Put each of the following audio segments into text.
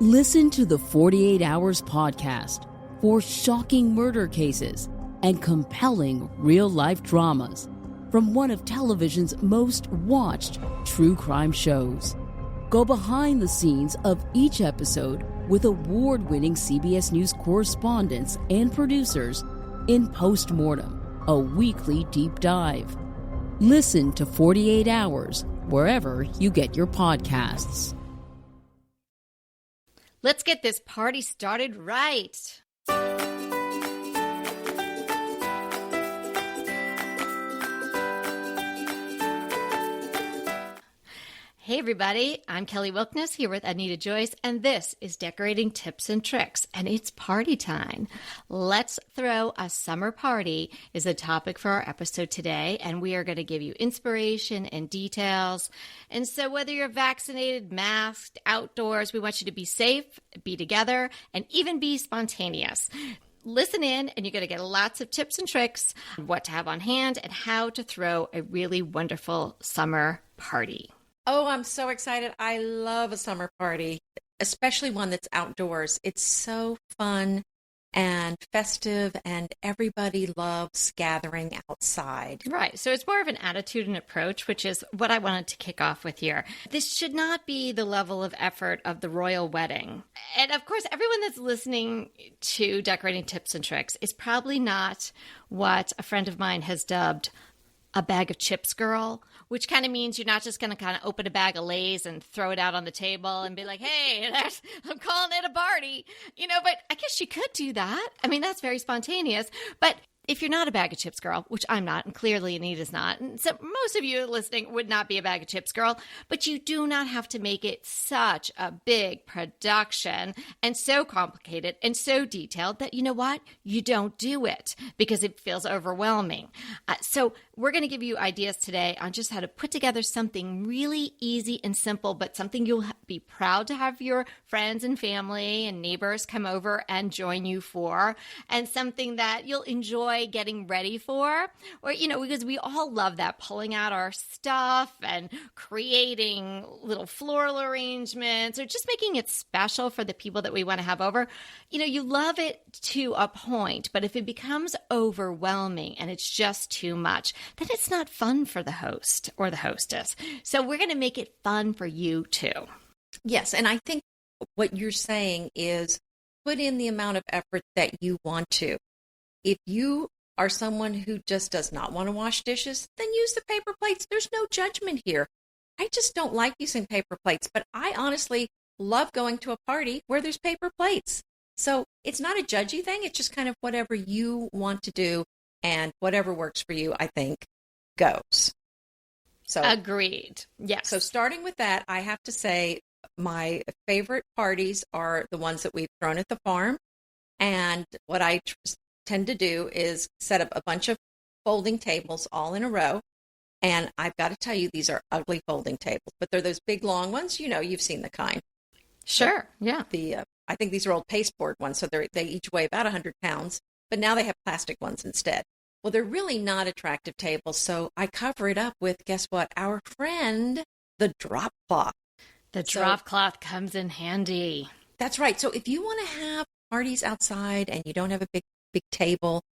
Listen to the 48 Hours podcast for shocking murder cases and compelling real-life dramas from one of television's most watched true crime shows. Go behind the scenes of each episode with award-winning CBS News correspondents and producers in Postmortem, a weekly deep dive. Listen to 48 Hours wherever you get your podcasts. Let's get this party started right. Hey everybody, I'm Kelly Wilkness here with Anita Joyce, and this is Decorating Tips and Tricks, and it's party time. Let's throw a summer party is the topic for our episode today, and we are going to give you inspiration and details. And so whether you're vaccinated, masked, outdoors, we want you to be safe, be together, and even be spontaneous. Listen in, and you're going to get lots of tips and tricks on what to have on hand and how to throw a really wonderful summer party. Oh, I'm so excited. I love a summer party, especially one that's outdoors. It's so fun and festive, and everybody loves gathering outside. Right. So it's more of an attitude and approach, which is what I wanted to kick off with here. This should not be the level of effort of the royal wedding. And of course, everyone that's listening to Decorating Tips and Tricks is probably not what a friend of mine has dubbed a bag of chips girl, which kind of means you're not just going to kind of open a bag of Lay's and throw it out on the table and be like, hey, I'm calling it a party, but I guess you could do that. I mean, that's very spontaneous. But if you're not a bag of chips girl, which I'm not, and clearly Anita's not, and so most of you listening would not be a bag of chips girl, but you do not have to make it such a big production and so complicated and so detailed that, you know what, you don't do it because it feels overwhelming. So we're going to give you ideas today on just how to put together something really easy and simple, but something you'll be proud to have your friends and family and neighbors come over and join you for, and something that you'll enjoy getting ready for, or, because we all love that, pulling out our stuff and creating little floral arrangements or just making it special for the people that we want to have over. You love it to a point, but if it becomes overwhelming and it's just too much, then it's not fun for the host or the hostess. So we're going to make it fun for you too. Yes, and I think what you're saying is put in the amount of effort that you want to. If you are someone who just does not want to wash dishes, then use the paper plates. There's no judgment here. I just don't like using paper plates, but I honestly love going to a party where there's paper plates. So it's not a judgy thing. It's just kind of whatever you want to do, and whatever works for you, I think, goes. So agreed. Yes. So starting with that, I have to say my favorite parties are the ones that we've thrown at the farm. And what I tend to do is set up a bunch of folding tables all in a row. And I've got to tell you, these are ugly folding tables, but they're those big, long ones. You've seen the kind. Sure. Yeah. I think these are old pasteboard ones, so they each weigh about 100 pounds, but now they have plastic ones instead. Well, they're really not attractive tables, so I cover it up with, guess what? Our friend, the drop cloth. The drop cloth comes in handy. That's right. So if you want to have parties outside and you don't have a big table,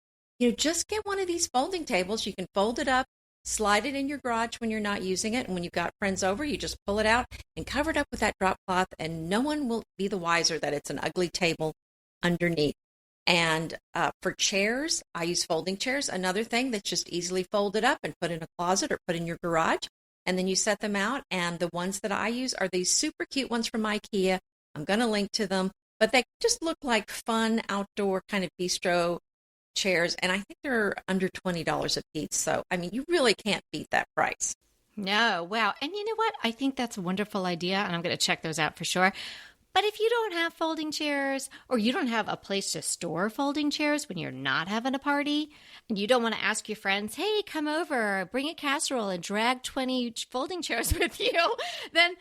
just get one of these folding tables. You can fold it up, slide it in your garage when you're not using it, and when you've got friends over, you just pull it out and cover it up with that drop cloth, and no one will be the wiser that it's an ugly table underneath. And for chairs, I use folding chairs, another thing that's just easily folded up and put in a closet or put in your garage, and then you set them out. And the ones that I use are these super cute ones from IKEA. I'm going to link to them, but they just look like fun outdoor kind of bistro chairs, and I think they're under $20 a piece. So, I mean, you really can't beat that price. No, wow. And you know what? I think that's a wonderful idea, and I'm going to check those out for sure. But if you don't have folding chairs, or you don't have a place to store folding chairs when you're not having a party, and you don't want to ask your friends, hey, come over, bring a casserole and drag 20 folding chairs with you, then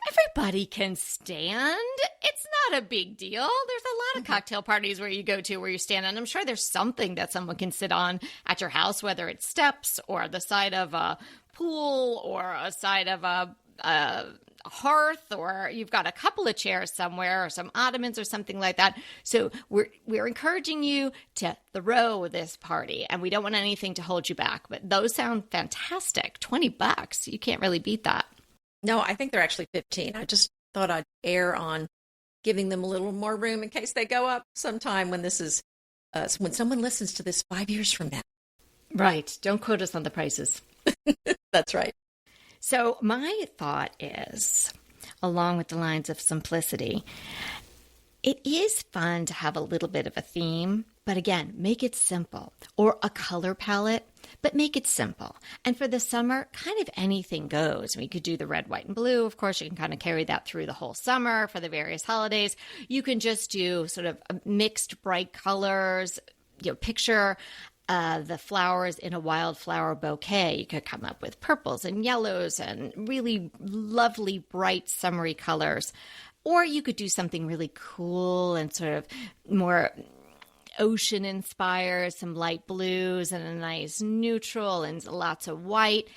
everybody can stand. It's not a big deal. There's a lot of cocktail parties where you go to where you stand, and I'm sure there's something that someone can sit on at your house, whether it's steps or the side of a pool or a side of a hearth, or you've got a couple of chairs somewhere or some ottomans or something like that. So we're encouraging you to throw this party, and we don't want anything to hold you back. But those sound fantastic. $20. You can't really beat that. No, I think they're actually 15. I just thought I'd err on giving them a little more room in case they go up sometime when this is when someone listens to this 5 years from now. Right. Don't quote us on the prices. That's right. So my thought is, along with the lines of simplicity, it is fun to have a little bit of a theme, but again, make it simple, or a color palette, but make it simple. And for the summer, kind of anything goes. We could do the red, white, and blue. Of course, you can kind of carry that through the whole summer for the various holidays. You can just do sort of mixed bright colors, picture the flowers in a wildflower bouquet. You could come up with purples and yellows and really lovely, bright, summery colors. Or you could do something really cool and sort of more ocean inspired, some light blues and a nice neutral and lots of white.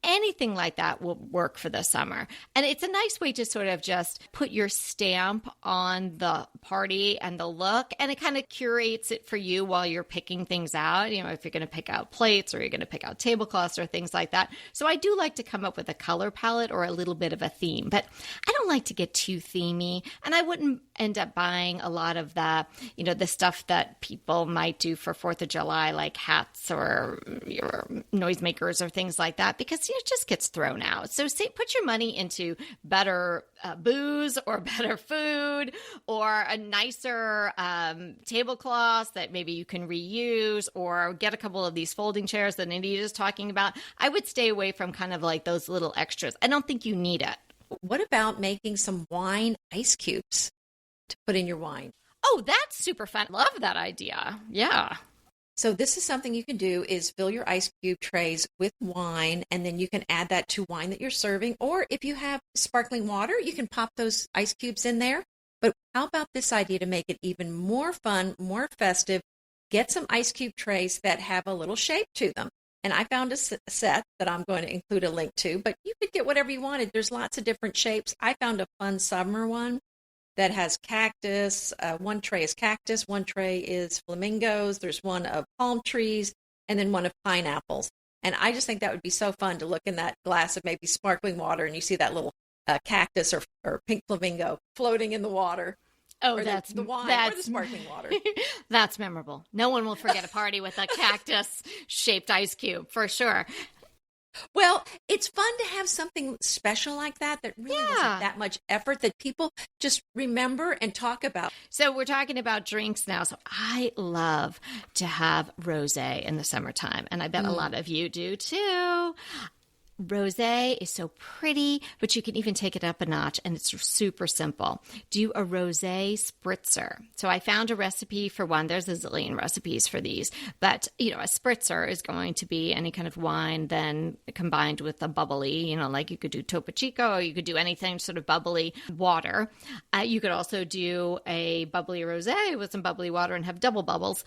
Anything like that will work for the summer. And it's a nice way to sort of just put your stamp on the party and the look, and it kind of curates it for you while you're picking things out. If you're going to pick out plates or you're going to pick out tablecloths or things like that. So I do like to come up with a color palette or a little bit of a theme, but I don't like to get too themey, and I wouldn't end up buying a lot of the, the stuff that people might do for 4th of July, like hats or noisemakers or things like that, because it just gets thrown out. So put your money into better booze or better food or a nicer tablecloth that maybe you can reuse, or get a couple of these folding chairs that Anita is talking about. I would stay away from kind of like those little extras. I don't think you need it. What about making some wine ice cubes to put in your wine? Oh, that's super fun. Love that idea. Yeah. So this is something you can do, is fill your ice cube trays with wine, and then you can add that to wine that you're serving. Or if you have sparkling water, you can pop those ice cubes in there. But how about this idea to make it even more fun, more festive? Get some ice cube trays that have a little shape to them. And I found a set that I'm going to include a link to, but you could get whatever you wanted. There's lots of different shapes. I found a fun summer one that has cactus. One tray is cactus, one tray is flamingos, there's one of palm trees, and then one of pineapples. And I just think that would be so fun to look in that glass of maybe sparkling water, and you see that little cactus or pink flamingo floating in the water. Oh, or that's the wine that's or the sparkling water. That's memorable. No one will forget a party with a cactus-shaped ice cube, for sure. Well, it's fun to have something special like that really wasn't that much effort, that people just remember and talk about. So we're talking about drinks now. So I love to have rosé in the summertime, and I bet a lot of you do too. Rosé is so pretty, but you can even take it up a notch, and it's super simple. Do a rosé spritzer. So I found a recipe for one. There's a zillion recipes for these, but a spritzer is going to be any kind of wine then combined with a bubbly, like you could do Topo Chico, or you could do anything sort of bubbly water. You could also do a bubbly rosé with some bubbly water and have double bubbles.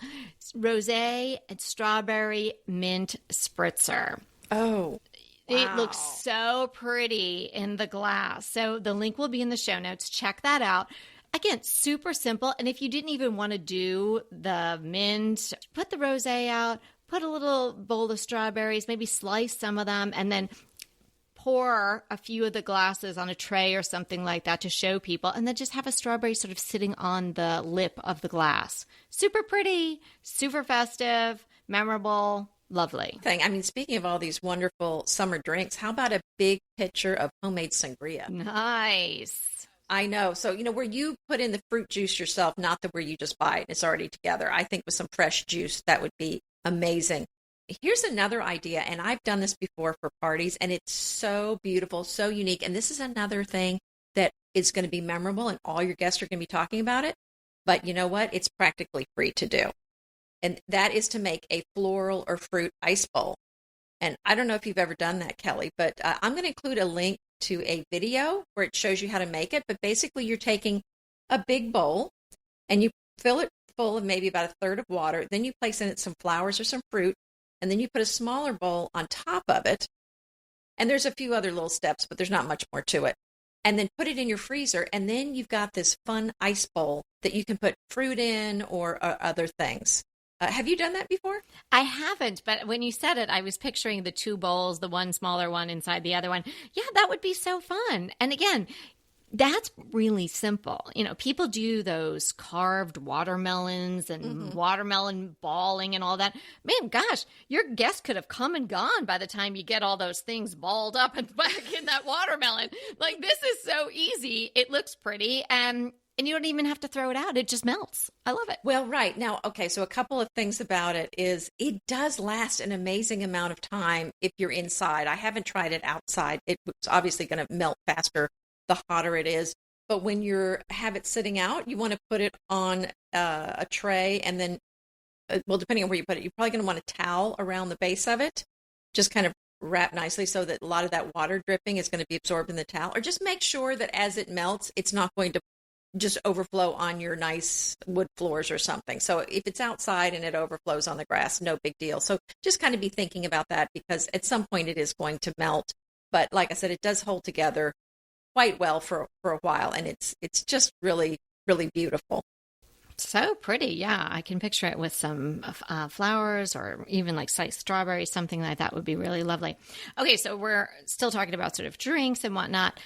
Rosé and strawberry mint spritzer. Oh, wow. It looks so pretty in the glass. So the link will be in the show notes. Check that out. Again, super simple. And if you didn't even want to do the mint, put the rosé out, put a little bowl of strawberries, maybe slice some of them, and then pour a few of the glasses on a tray or something like that to show people, and then just have a strawberry sort of sitting on the lip of the glass. Super pretty, super festive, memorable. Lovely. Speaking of all these wonderful summer drinks, how about a big pitcher of homemade sangria? Nice. I know. So, where you put in the fruit juice yourself, not the where you just buy it, it's already together. I think with some fresh juice, that would be amazing. Here's another idea, and I've done this before for parties, and it's so beautiful, so unique. And this is another thing that is going to be memorable, and all your guests are going to be talking about it. But you know what? It's practically free to do. And that is to make a floral or fruit ice bowl. And I don't know if you've ever done that, Kelly, but I'm going to include a link to a video where it shows you how to make it. But basically, you're taking a big bowl and you fill it full of maybe about a third of water. Then you place in it some flowers or some fruit. And then you put a smaller bowl on top of it. And there's a few other little steps, but there's not much more to it. and then put it in your freezer. And then you've got this fun ice bowl that you can put fruit in or other things. Have you done that before? I haven't, but when you said it, I was picturing the two bowls, the one smaller one inside the other one. Yeah, that would be so fun. And again, that's really simple. People do those carved watermelons and watermelon balling and all that. Man, gosh, your guest could have come and gone by the time you get all those things balled up and back in that watermelon. Like, this is so easy. It looks pretty, and you don't even have to throw it out. It just melts. I love it. Well, right. Now, okay, so a couple of things about it is it does last an amazing amount of time if you're inside. I haven't tried it outside. It's obviously going to melt faster the hotter it is. But when you have it sitting out, you want to put it on a tray, and then, well, depending on where you put it, you're probably going to want a towel around the base of it, just kind of wrap nicely so that a lot of that water dripping is going to be absorbed in the towel. Or just make sure that as it melts, it's not going to just overflow on your nice wood floors or something. So if it's outside and it overflows on the grass, no big deal. So just kind of be thinking about that, because at some point it is going to melt. But like I said, it does hold together quite well for a while, and it's just really, really beautiful. So pretty. Yeah, I can picture it with some flowers or even like sliced strawberries, something like that would be really lovely. Okay, so we're still talking about sort of drinks and whatnot.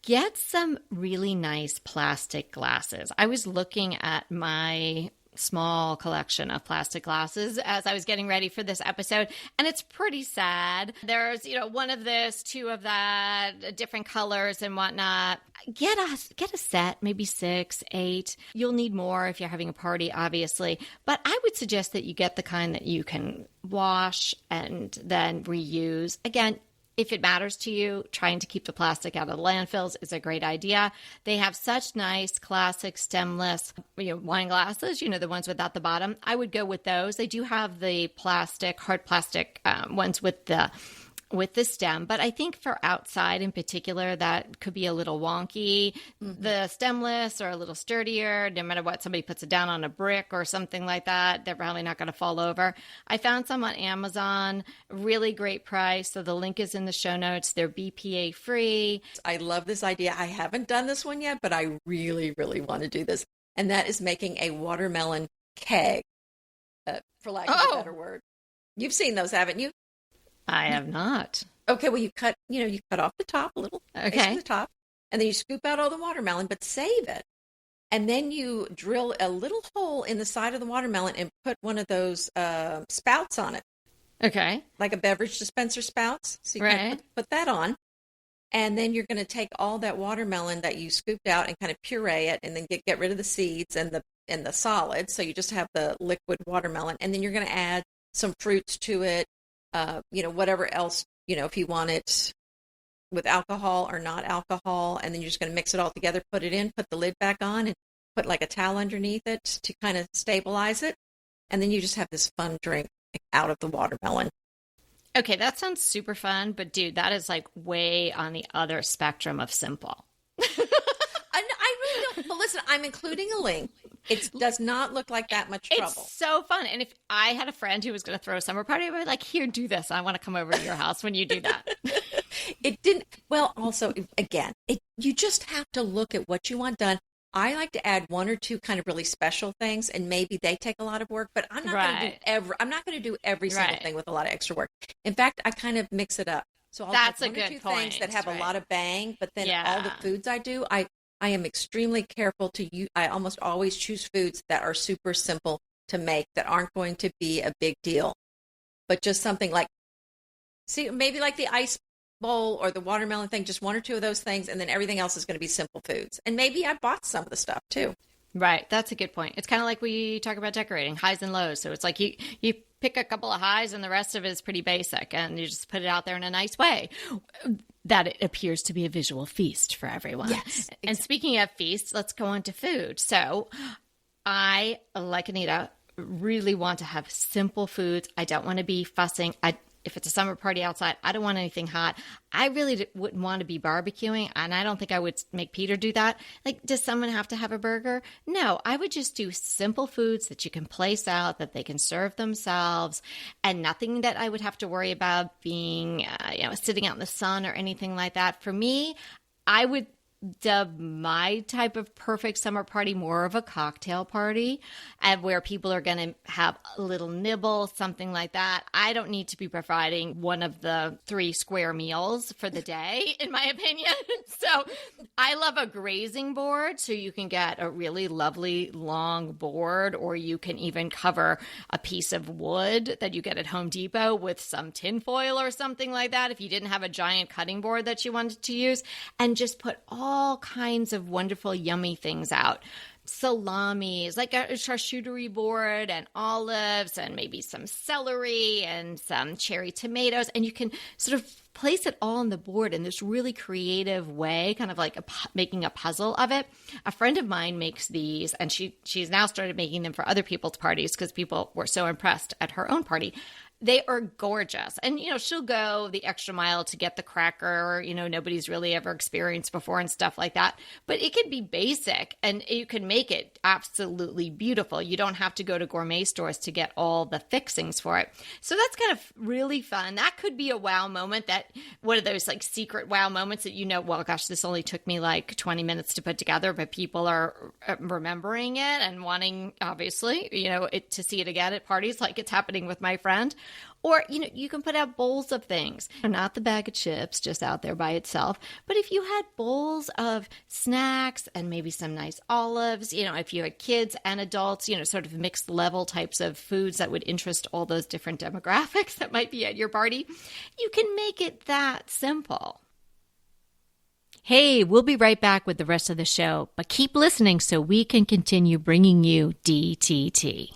Get some really nice plastic glasses. I was looking at my small collection of plastic glasses as I was getting ready for this episode, and it's pretty sad. There's, one of this, two of that, different colors and whatnot. Get a set, maybe 6, 8. You'll need more if you're having a party, obviously, but I would suggest that you get the kind that you can wash and then reuse. Again, if it matters to you, trying to keep the plastic out of the landfills is a great idea. They have such nice classic stemless, wine glasses, the ones without the bottom. I would go with those. They do have the hard plastic ones with the stem, but I think for outside in particular, that could be a little wonky. The stemless are a little sturdier. No matter what, somebody puts it down on a brick or something like that, they're probably not going to fall over. I found some on Amazon, really great price. So the link is in the show notes. They're BPA free. I love this idea. I haven't done this one yet, but I really, really want to do this. And that is making a watermelon keg, for lack of a better word. You've seen those, haven't you? I have not. Okay, well, you cut off the top a little, okay, the top, and then you scoop out all the watermelon, but save it. And then you drill a little hole in the side of the watermelon and put one of those spouts on it. Okay. Like a beverage dispenser spouts. So you kind of put that on. And then you're going to take all that watermelon that you scooped out and kind of puree it, and then get rid of the seeds and the solids. So you just have the liquid watermelon. And then you're going to add some fruits to it. Whatever else, if you want it with alcohol or not alcohol, and then you're just going to mix it all together, put it in, put the lid back on, and put like a towel underneath it to kind of stabilize it. And then you just have this fun drink out of the watermelon. Okay, that sounds super fun, but dude, that is like way on the other spectrum of simple. I really don't. Well, listen, I'm including a link. It does not look like that much trouble. It's so fun. And if I had a friend who was going to throw a summer party, I would be like, here, do this. I want to come over to your house when you do that. It didn't. Well, also, again, you just have to look at what you want done. I like to add one or two kind of really special things, and maybe they take a lot of work, but I'm not going to do every single thing with a lot of extra work. In fact, I kind of mix it up. So I'll That's have one a or good two point, things that have a lot of bang, but then all the foods I do, I am extremely careful to use. I almost always choose foods that are super simple to make, that aren't going to be a big deal, but just something like, maybe like the ice bowl or the watermelon thing, just one or two of those things, and then everything else is going to be simple foods. And maybe I bought some of the stuff too. Right. That's a good point. It's kind of like we talk about decorating, highs and lows. So it's like you pick a couple of highs and the rest of it is pretty basic, and you just put it out there in a nice way that it appears to be a visual feast for everyone. Yes. Exactly. And speaking of feasts, let's go on to food. So I, like Anita, really want to have simple foods. I don't want to be fussing. If it's a summer party outside, I don't want anything hot. I really wouldn't want to be barbecuing, and I don't think I would make Peter do that. Like, does someone have to have a burger? No, I would just do simple foods that you can place out, that they can serve themselves, and nothing that I would have to worry about being, sitting out in the sun or anything like that. For me, I would dub my type of perfect summer party more of a cocktail party, and where people are going to have a little nibble, something like that. I don't need to be providing one of the 3 square meals for the day, in my opinion. So I love a grazing board, so you can get a really lovely long board, or you can even cover a piece of wood that you get at Home Depot with some tinfoil or something like that if you didn't have a giant cutting board that you wanted to use, and just put all kinds of wonderful, yummy things out. Salamis, like a charcuterie board, and olives, and maybe some celery and some cherry tomatoes. And you can sort of place it all on the board in this really creative way, kind of like making a puzzle of it. A friend of mine makes these, and she's now started making them for other people's parties because people were so impressed at her own party. They are gorgeous. And, she'll go the extra mile to get the cracker, nobody's really ever experienced before and stuff like that. But it can be basic, and you can make it absolutely beautiful. You don't have to go to gourmet stores to get all the fixings for it. So that's kind of really fun. That could be a wow moment, one of those like secret wow moments that, well, gosh, this only took me like 20 minutes to put together, but people are remembering it and wanting, obviously, to see it again at parties like it's happening with my friend. Or, you can put out bowls of things, not the bag of chips just out there by itself. But if you had bowls of snacks and maybe some nice olives, if you had kids and adults, sort of mixed level types of foods that would interest all those different demographics that might be at your party, you can make it that simple. Hey, we'll be right back with the rest of the show, but keep listening so we can continue bringing you DTT.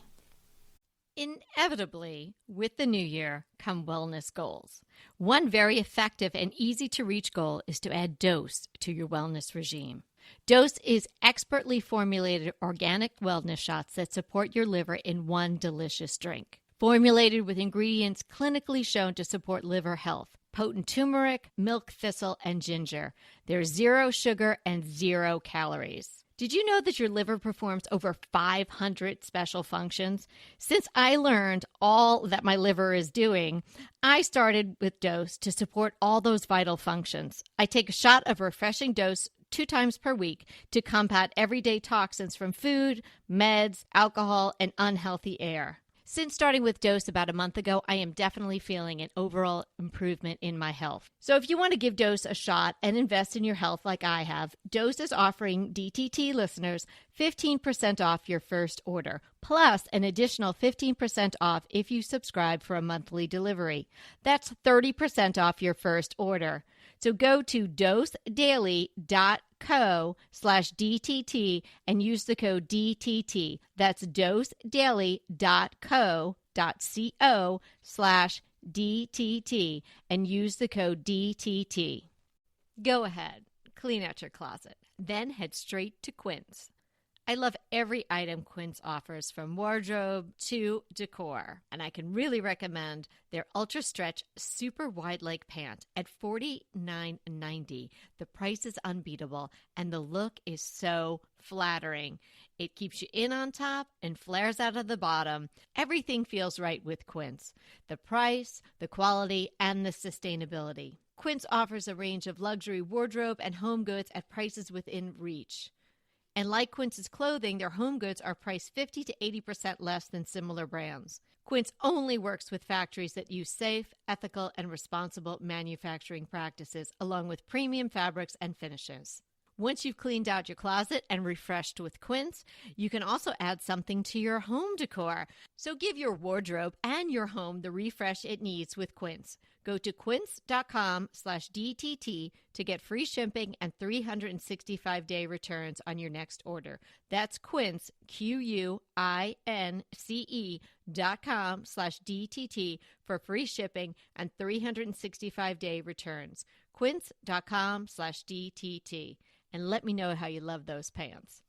Inevitably, with the new year come wellness goals. One very effective and easy to reach goal is to add dose to your wellness regime. Dose is expertly formulated organic wellness shots that support your liver in one delicious drink. Formulated with ingredients clinically shown to support liver health: potent turmeric, milk thistle, and ginger. There's 0 sugar and 0 calories. Did you know that your liver performs over 500 special functions? Since I learned all that my liver is doing, I started with Dose to support all those vital functions. I take a shot of refreshing Dose 2 times per week to combat everyday toxins from food, meds, alcohol, and unhealthy air. Since starting with Dose about a month ago, I am definitely feeling an overall improvement in my health. So if you want to give Dose a shot and invest in your health like I have, Dose is offering DTT listeners 15% off your first order, plus an additional 15% off if you subscribe for a monthly delivery. That's 30% off your first order. So go to dosedaily.co/DTT and use the code DTT. That's dosedaily.co.co/DTT and use the code DTT. Go ahead, clean out your closet, then head straight to Quince. I love every item Quince offers, from wardrobe to decor, and I can really recommend their Ultra Stretch Super Wide Leg Pant at $49.90. The price is unbeatable, and the look is so flattering. It keeps you in on top and flares out of the bottom. Everything feels right with Quince. The price, the quality, and the sustainability. Quince offers a range of luxury wardrobe and home goods at prices within reach. And like Quince's clothing, their home goods are priced 50 to 80% less than similar brands. Quince only works with factories that use safe, ethical, and responsible manufacturing practices, along with premium fabrics and finishes. Once you've cleaned out your closet and refreshed with Quince, you can also add something to your home decor. So give your wardrobe and your home the refresh it needs with Quince. Go to quince.com/DTT to get free shipping and 365-day returns on your next order. That's Quince, QUINCE.com/DTT for free shipping and 365-day returns. Quince.com/DTT. And let me know how you love those pants.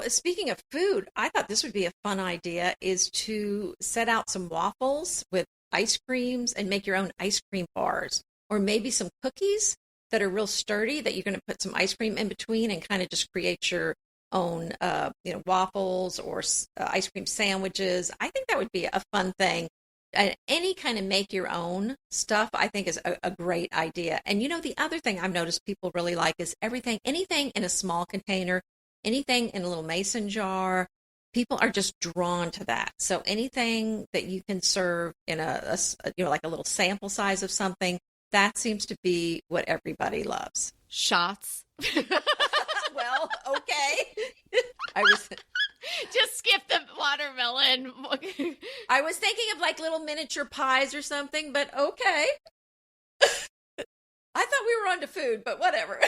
Speaking of food, I thought this would be a fun idea, is to set out some waffles with ice creams and make your own ice cream bars, or maybe some cookies that are real sturdy that you're going to put some ice cream in between and kind of just create your own, waffles or ice cream sandwiches. I think that would be a fun thing any kind of make your own stuff, I think is a great idea. And the other thing I've noticed people really like is anything in a small container, anything in a little mason jar. People are just drawn to that. So anything that you can serve in like a little sample size of something, that seems to be what everybody loves. Shots. Well, okay. I was just skip the watermelon. I was thinking of like little miniature pies or something, but okay. I thought we were on to food, but whatever.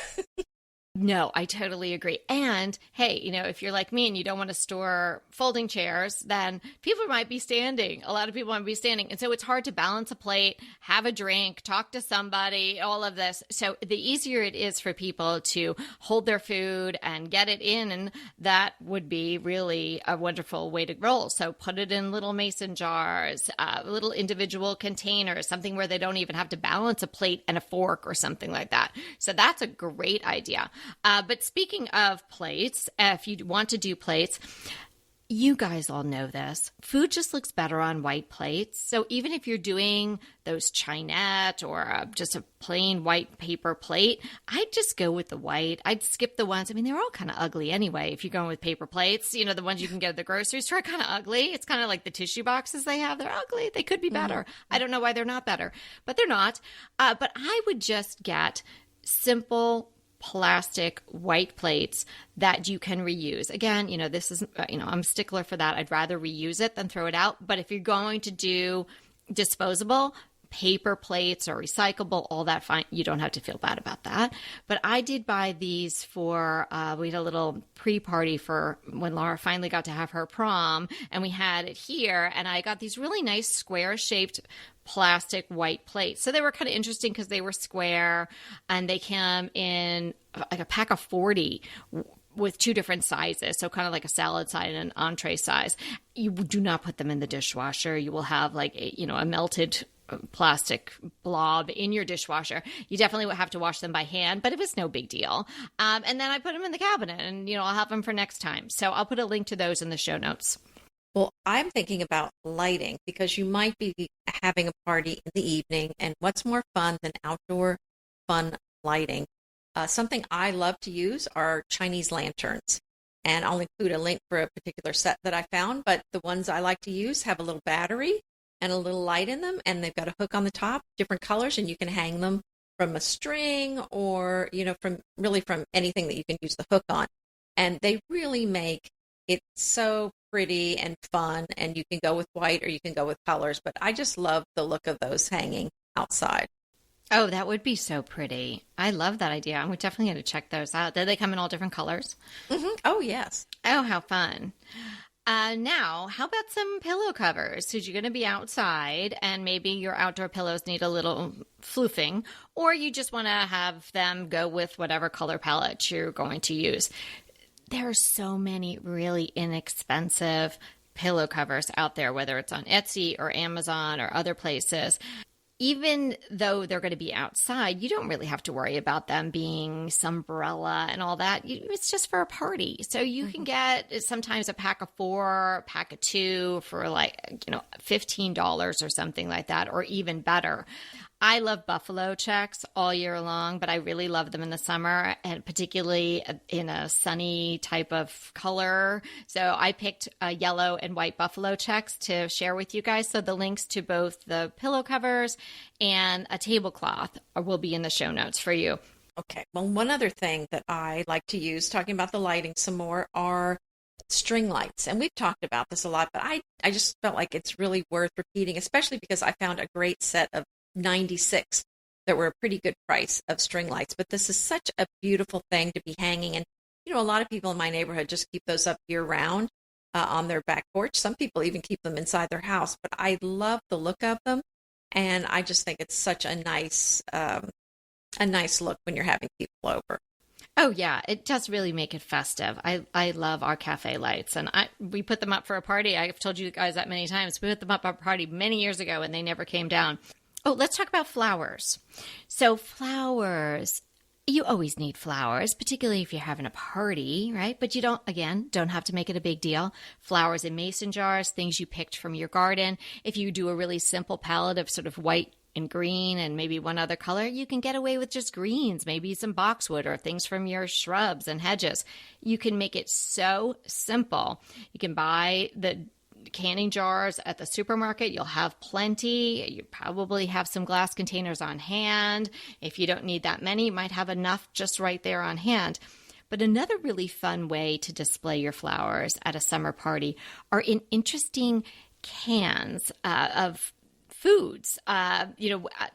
No, I totally agree. And hey, if you're like me and you don't want to store folding chairs, then people might be standing. A lot of people might be standing. And so it's hard to balance a plate, have a drink, talk to somebody, all of this. So the easier it is for people to hold their food and get it in, and that would be really a wonderful way to roll. So put it in little mason jars, little individual containers, something where they don't even have to balance a plate and a fork or something like that. So that's a great idea. But speaking of plates, if you want to do plates, you guys all know this. Food just looks better on white plates. So even if you're doing those chinette or just a plain white paper plate, I'd just go with the white. I'd skip the ones. I mean, they're all kind of ugly anyway. If you're going with paper plates, the ones you can get at the grocery store are kind of ugly. It's kind of like the tissue boxes they have. They're ugly. They could be better. I don't know why they're not better, but they're not. But I would just get simple plastic white plates that you can reuse. Again, this is, I'm a stickler for that. I'd rather reuse it than throw it out. But if you're going to do disposable, paper plates or recyclable, all that fine. You don't have to feel bad about that. But I did buy these for, we had a little pre-party for when Laura finally got to have her prom, and we had it here, and I got these really nice square-shaped plastic white plates. So they were kind of interesting because they were square, and they came in like a pack of 40 with two different sizes. So kind of like a salad size and an entree size. You do not put them in the dishwasher. You will have like a melted plastic blob in your dishwasher. You definitely would have to wash them by hand, but it was no big deal. And then I put them in the cabinet, and I'll have them for next time. So I'll put a link to those in the show notes. Well, I'm thinking about lighting, because you might be having a party in the evening, and what's more fun than outdoor fun lighting? Something I love to use are Chinese lanterns, and I'll include a link for a particular set that I found, but the ones I like to use have a little battery and a little light in them, and they've got a hook on the top, different colors, and you can hang them from a string or, from anything that you can use the hook on. And they really make it so pretty and fun, and you can go with white or you can go with colors, but I just love the look of those hanging outside. Oh, that would be so pretty. I love that idea. I'm definitely going to check those out. Do they come in all different colors? Mm-hmm. Oh, yes. Oh, how fun. Now, how about some pillow covers? Because you're going to be outside, and maybe your outdoor pillows need a little floofing, or you just want to have them go with whatever color palette you're going to use. There are so many really inexpensive pillow covers out there, whether it's on Etsy or Amazon or other places. Even though they're going to be outside, you don't really have to worry about them being sunbrella and all that. It's just for a party. So you can get sometimes a pack of 4, a pack of 2 for like, $15 or something like that, or even better. I love buffalo checks all year long, but I really love them in the summer, and particularly in a sunny type of color. So I picked yellow and white buffalo checks to share with you guys. So the links to both the pillow covers and a tablecloth will be in the show notes for you. Okay. Well, one other thing that I like to use, talking about the lighting some more, are string lights. And we've talked about this a lot, but I just felt like it's really worth repeating, especially because I found a great set of 96 that were a pretty good price of string lights. But this is such a beautiful thing to be hanging. And, a lot of people in my neighborhood just keep those up year round on their back porch. Some people even keep them inside their house. But I love the look of them. And I just think it's such a nice look when you're having people over. Oh, yeah. It does really make it festive. I love our cafe lights, and we put them up for a party. I've told you guys that many times. We put them up at a party many years ago, and they never came down. Oh, let's talk about flowers. So flowers, You always need flowers, particularly if you're having a party, right? But you don't have to make it a big deal. Flowers in mason jars, things you picked from your garden. If you do a really simple palette of sort of white and green and maybe one other color, you can get away with just greens, maybe some boxwood or things from your shrubs and hedges. You can make it so simple. You can buy the canning jars at the supermarket. You'll have plenty. You probably have some glass containers on hand. If you don't need that many, you might have enough just right there on hand. But another really fun way to display your flowers at a summer party are in interesting cans of foods.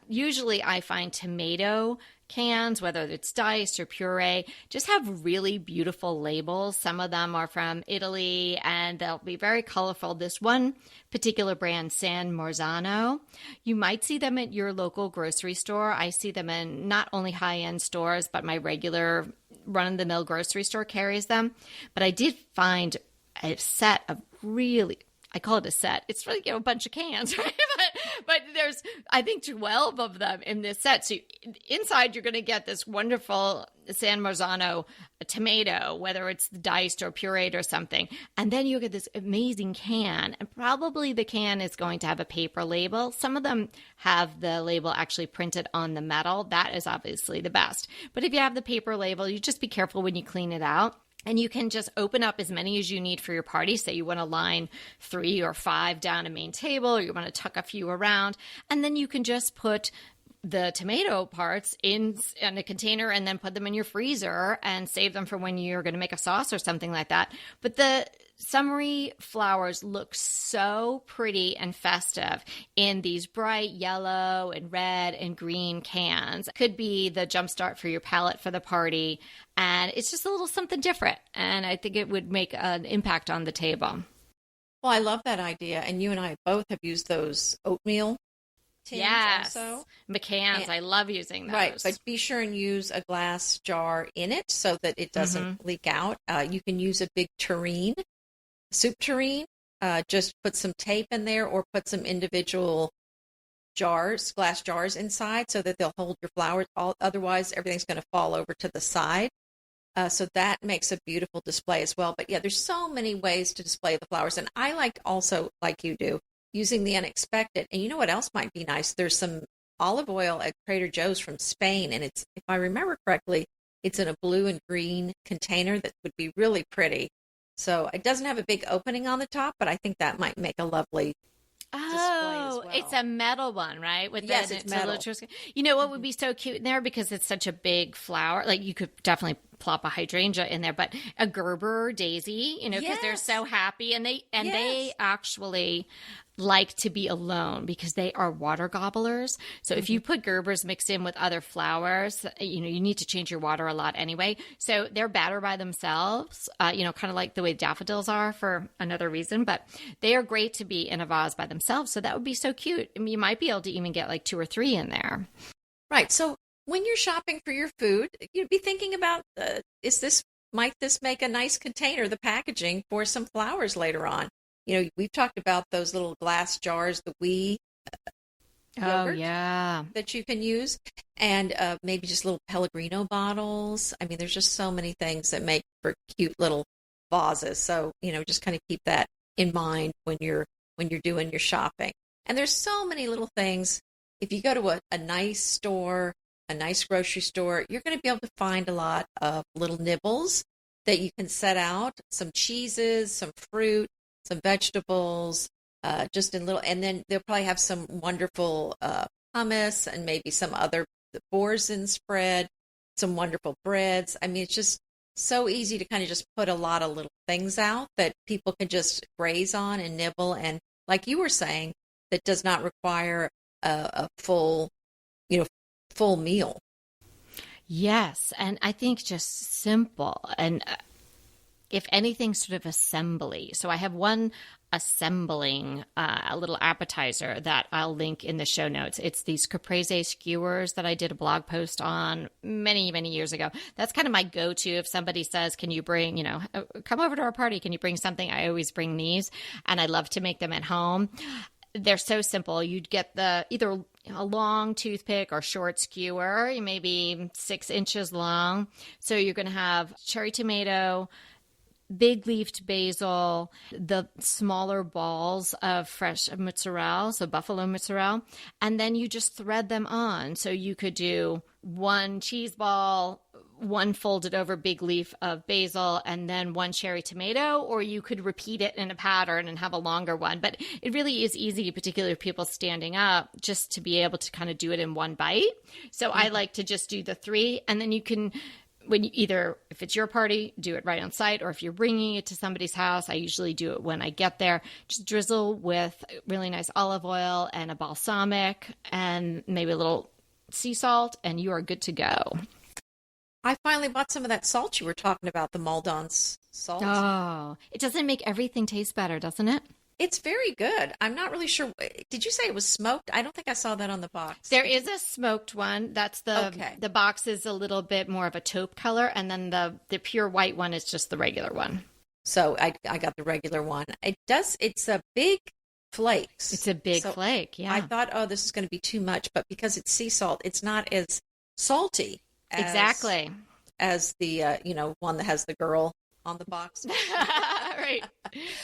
Usually I find tomato cans, whether it's diced or puree, just have really beautiful labels. Some of them are from Italy and they'll be very colorful. This one particular brand, San Marzano, you might see them at your local grocery store. I see them in not only high-end stores, but my regular run-of-the-mill grocery store carries them. But I did find a set of really, I call it a set. It's really a bunch of cans, right? But there's, I think, 12 of them in this set. So inside, you're going to get this wonderful San Marzano tomato, whether it's diced or pureed or something. And then you get this amazing can. And probably the can is going to have a paper label. Some of them have the label actually printed on the metal. That is obviously the best. But if you have the paper label, you just be careful when you clean it out. And you can just open up as many as you need for your party. Say you want to line 3 or 5 down a main table, or you want to tuck a few around. And then you can just put the tomato parts in a container and then put them in your freezer and save them for when you're going to make a sauce or something like that. But the summery flowers look so pretty and festive in these bright yellow and red and green cans. Could be the jumpstart for your palette for the party. And it's just a little something different. And I think it would make an impact on the table. Well, I love that idea. And you and I both have used those oatmeal tins also. McCann's. I love using those. Right, but be sure and use a glass jar in it so that it doesn't leak out. You can use a big tureen, soup tureen. Just put some tape in there or put some individual jars, glass jars inside so that they'll hold your flowers. Otherwise, everything's going to fall over to the side. So that makes a beautiful display as well. But yeah, there's so many ways to display the flowers. And I like also, like you do, using the unexpected. And you know what else might be nice? There's some olive oil at Trader Joe's from Spain. And it's, if I remember correctly, it's in a blue and green container that would be really pretty. So it doesn't have a big opening on the top, but I think that might make a lovely display as well. It's a metal one, right? Yes, it's metal. You know what would be so cute in there, because it's such a big flower? Like you could definitely plop a hydrangea in there, but a Gerber daisy, because they're so happy, and they actually like to be alone because they are water gobblers. So if you put Gerbers mixed in with other flowers, you need to change your water a lot anyway. So they're better by themselves, kind of like the way daffodils are for another reason, but they are great to be in a vase by themselves. So that would be so cute. I mean, you might be able to even get like 2 or 3 in there. Right. So when you're shopping for your food, you'd be thinking about, might this make a nice container, the packaging for some flowers later on? We've talked about those little glass jars, the wee yogurt that you can use, and maybe just little Pellegrino bottles. I mean, there's just so many things that make for cute little vases. So, just kind of keep that in mind when you're doing your shopping. And there's so many little things. If you go to a nice store, a nice grocery store, you're going to be able to find a lot of little nibbles that you can set out, some cheeses, some fruit, some vegetables, just in little, and then they'll probably have some wonderful hummus and maybe some other boursin spread, some wonderful breads. I mean, it's just so easy to kind of just put a lot of little things out that people can just graze on and nibble. And like you were saying, that does not require a full meal. Yes. And I think just simple and if anything, sort of assembly. So I have one assembling a little appetizer that I'll link in the show notes. It's these caprese skewers that I did a blog post on many, many years ago. That's kind of my go-to. If somebody says, can you bring, come over to our party, can you bring something? I always bring these, and I love to make them at home. they're so simple. You'd get either a long toothpick or short skewer, maybe 6 inches long. So you're going to have cherry tomato, big leafed basil, the smaller balls of fresh mozzarella, so buffalo mozzarella, and then you just thread them on. So you could do 1 cheese ball, 1 folded over big leaf of basil, and then 1 cherry tomato, or you could repeat it in a pattern and have a longer one. But it really is easy, particularly if people standing up, just to be able to kind of do it in one bite. So I like to just do the 3, and then you can, when you either, if it's your party, do it right on site, or if you're bringing it to somebody's house, I usually do it when I get there. Just drizzle with really nice olive oil and a balsamic and maybe a little sea salt, and you are good to go. I finally bought some of that salt you were talking about, the Maldon's salt. Oh, it doesn't make everything taste better, doesn't it? It's very good. I'm not really sure. Did you say it was smoked? I don't think I saw that on the box. There is a smoked one. That's the box is a little bit more of a taupe color, and then the pure white one is just the regular one. So I got the regular one. It's a big flakes. It's a big flake, yeah. I thought, oh, this is going to be too much, but because it's sea salt, it's not as salty as the one that has the girl on the box. Right.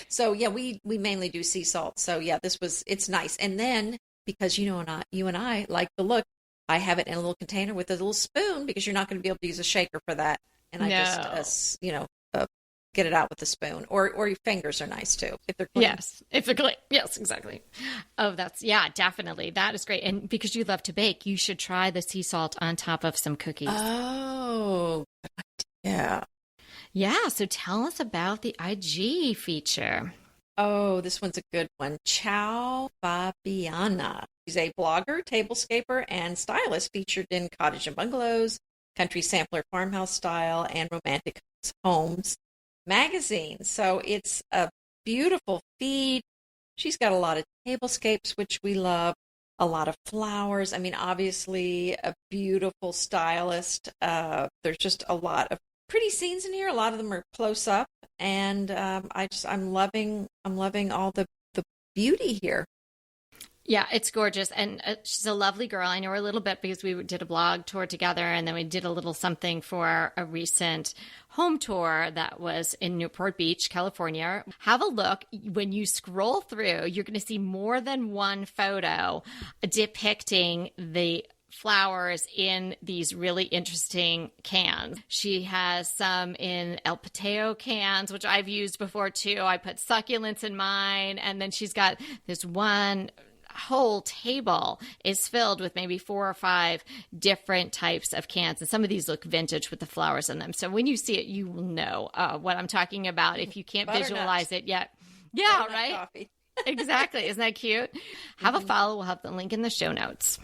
So yeah, we mainly do sea salt. So yeah, it's nice. And then because you and I like the look, I have it in a little container with a little spoon because you're not going to be able to use a shaker for that. And I just get it out with a spoon, or your fingers are nice too if they're clean. Yes, if they're clean. Yes, exactly. Oh, definitely. That is great. And because you love to bake, you should try the sea salt on top of some cookies. Oh, yeah. Yeah, so tell us about the IG feature. Oh, this one's a good one. Ciao Fabiana. She's a blogger, tablescaper, and stylist featured in Cottage and Bungalows, Country Sampler Farmhouse Style, and Romantic Homes magazine. So it's a beautiful feed. She's got a lot of tablescapes, which we love, a lot of flowers. I mean, obviously a beautiful stylist. There's just a lot of pretty scenes in here. A lot of them are close up, and I'm loving all the beauty here. Yeah, it's gorgeous, and she's a lovely girl. I know her a little bit because we did a blog tour together, and then we did a little something for a recent home tour that was in Newport Beach, California. Have a look. When you scroll through, you're going to see more than one photo depicting the flowers in these really interesting cans. She has some in El Pateo cans, which I've used before too. I put succulents in mine, and then she's got this one whole table is filled with maybe 4 or 5 different types of cans, and some of these look vintage with the flowers in them. So when you see it, you will know what I'm talking about if you can't visualize it yet. Yeah, right? Coffee. Exactly. Isn't that cute? Have a follow. We'll have the link in the show notes.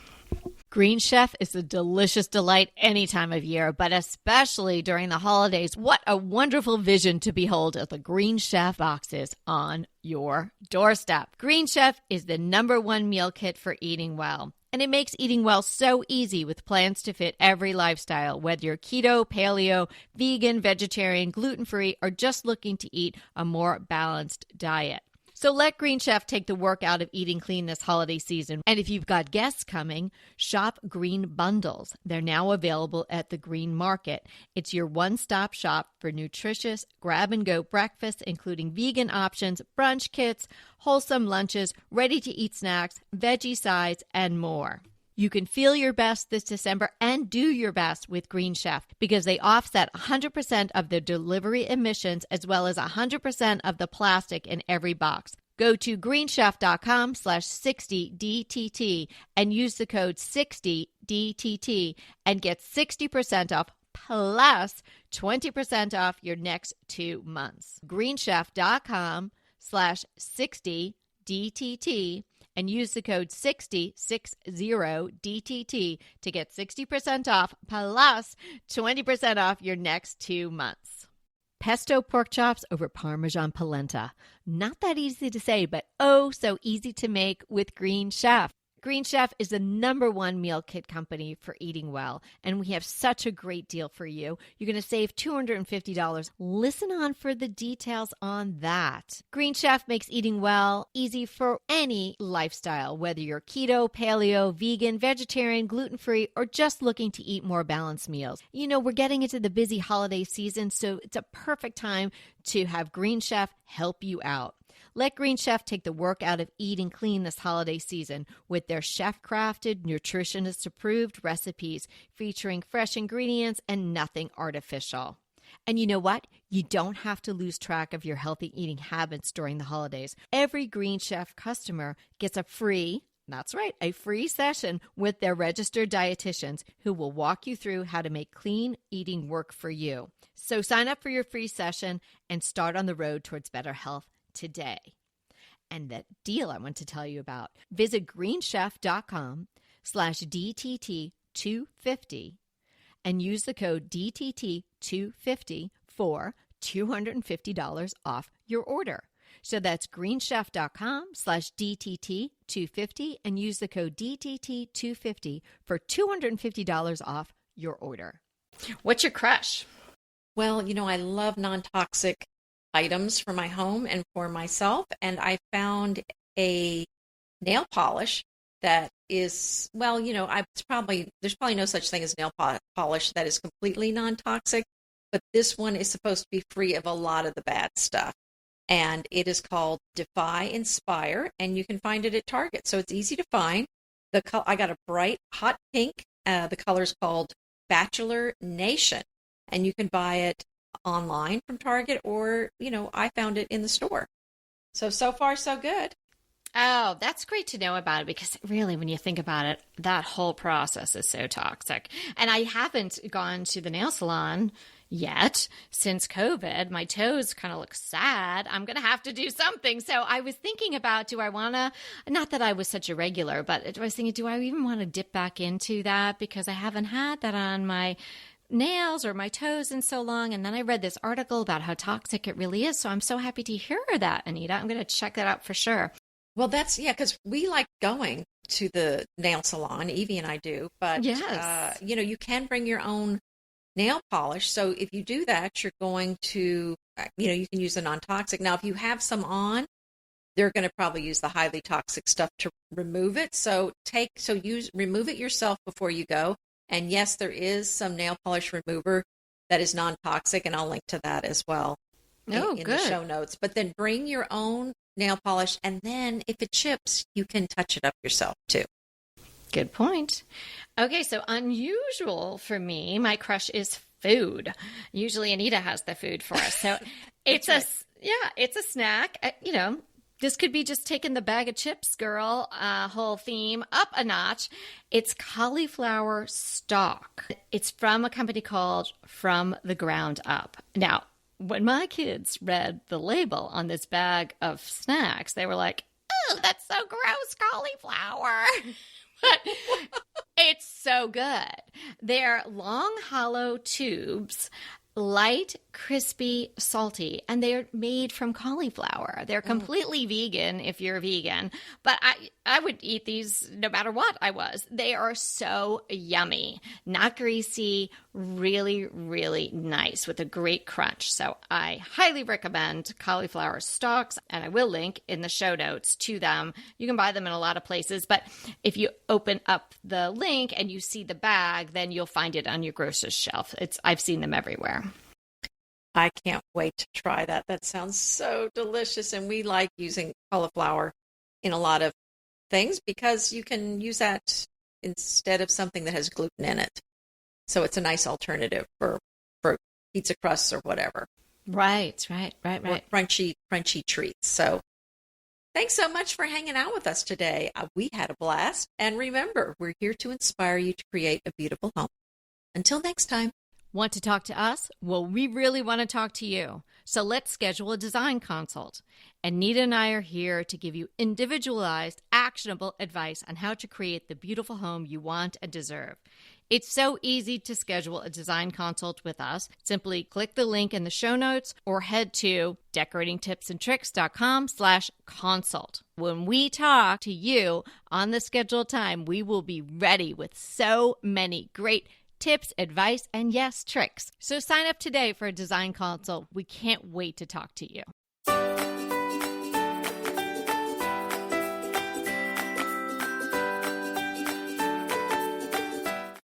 Green Chef is a delicious delight any time of year, but especially during the holidays. What a wonderful vision to behold as the Green Chef boxes on your doorstep. Green Chef is the #1 meal kit for eating well. And it makes eating well so easy with plans to fit every lifestyle, whether you're keto, paleo, vegan, vegetarian, gluten-free, or just looking to eat a more balanced diet. So let Green Chef take the work out of eating clean this holiday season. And if you've got guests coming, shop Green Bundles. They're now available at the Green Market. It's your one-stop shop for nutritious grab-and-go breakfasts, including vegan options, brunch kits, wholesome lunches, ready-to-eat snacks, veggie sides, and more. You can feel your best this December and do your best with Green Chef because they offset 100% of the delivery emissions as well as 100% of the plastic in every box. Go to greenchef.com/60DTT and use the code 60DTT and get 60% off plus 20% off your next 2 months. greenchef.com/60DTT and use the code 60DTT to get 60% off plus 20% off your next 2 months. Pesto pork chops over Parmesan polenta. Not that easy to say, but oh so easy to make with Green Chef. Green Chef is the #1 meal kit company for eating well, and we have such a great deal for you. You're going to save $250. Listen on for the details on that. Green Chef makes eating well easy for any lifestyle, whether you're keto, paleo, vegan, vegetarian, gluten-free, or just looking to eat more balanced meals. You know, we're getting into the busy holiday season, so it's a perfect time to have Green Chef help you out. Let Green Chef take the work out of eating clean this holiday season with their chef-crafted, nutritionist-approved recipes featuring fresh ingredients and nothing artificial. And you know what? You don't have to lose track of your healthy eating habits during the holidays. Every Green Chef customer gets a free session with their registered dietitians who will walk you through how to make clean eating work for you. So sign up for your free session and start on the road towards better health today. And that deal I want to tell you about, visit greenchef.com/DTT250 and use the code DTT250 for $250 off your order. So that's greenchef.com/DTT250 and use the code DTT250 for $250 off your order. What's your crush? Well, you know, I love non-toxic items for my home and for myself, and I found a nail polish that is, well, you know, there's probably no such thing as nail polish that is completely non-toxic, but this one is supposed to be free of a lot of the bad stuff. And it is called Defy Inspire, and you can find it at Target. So it's easy to find. I got a bright hot pink. The color is called Bachelor Nation, and you can buy it online from Target, or, you know, I found it in the store. So far, so good. Oh, that's great to know about it, because really, when you think about it, that whole process is so toxic. And I haven't gone to the nail salon yet since COVID. My toes kind of look sad. I'm going to have to do something. So I was thinking about, do I want to, not that I was such a regular, but I was thinking, do I even want to dip back into that? Because I haven't had that on my nails or my toes in so long. And then I read this article about how toxic it really is. So I'm so happy to hear that, Anita. I'm going to check that out for sure. Well, because we like going to the nail salon. Evie and I do. But, yes. You know, you can bring your own nail polish. So if you do that, you're going to, you know, you can use the non-toxic. Now, if you have some on, they're going to probably use the highly toxic stuff to remove it. Remove it yourself before you go. And yes, there is some nail polish remover that is non-toxic, and I'll link to that as well in the show notes. But then bring your own nail polish, and then if it chips, you can touch it up yourself too. Good point. Okay, so unusual for me, my crush is food. Usually Anita has the food for us. So it's it's a snack. You know, this could be just taking the bag of chips, girl, whole theme up a notch. It's cauliflower stalk. It's from a company called From the Ground Up. Now, when my kids read the label on this bag of snacks, they were like, "Oh, that's so gross, cauliflower." But it's so good. They're long, hollow tubes, light, crispy, salty, and they're made from cauliflower. They're completely vegan if you're vegan, but I would eat these no matter what I was. They are so yummy, not greasy, really, really nice with a great crunch. So I highly recommend cauliflower stalks, and I will link in the show notes to them. You can buy them in a lot of places, but if you open up the link and you see the bag, then you'll find it on your grocer's shelf. I've seen them everywhere. I can't wait to try that. That sounds so delicious. And we like using cauliflower in a lot of things because you can use that instead of something that has gluten in it. So it's a nice alternative for pizza crusts or whatever. Right. Or crunchy treats. So thanks so much for hanging out with us today. We had a blast. And remember, we're here to inspire you to create a beautiful home. Until next time. Want to talk to us? Well, we really want to talk to you. So let's schedule a design consult. Anita and I are here to give you individualized, actionable advice on how to create the beautiful home you want and deserve. It's so easy to schedule a design consult with us. Simply click the link in the show notes or head to decoratingtipsandtricks.com/consult. When we talk to you on the scheduled time, we will be ready with so many great tips, advice, and yes, tricks. So sign up today for a design consult. We can't wait to talk to you.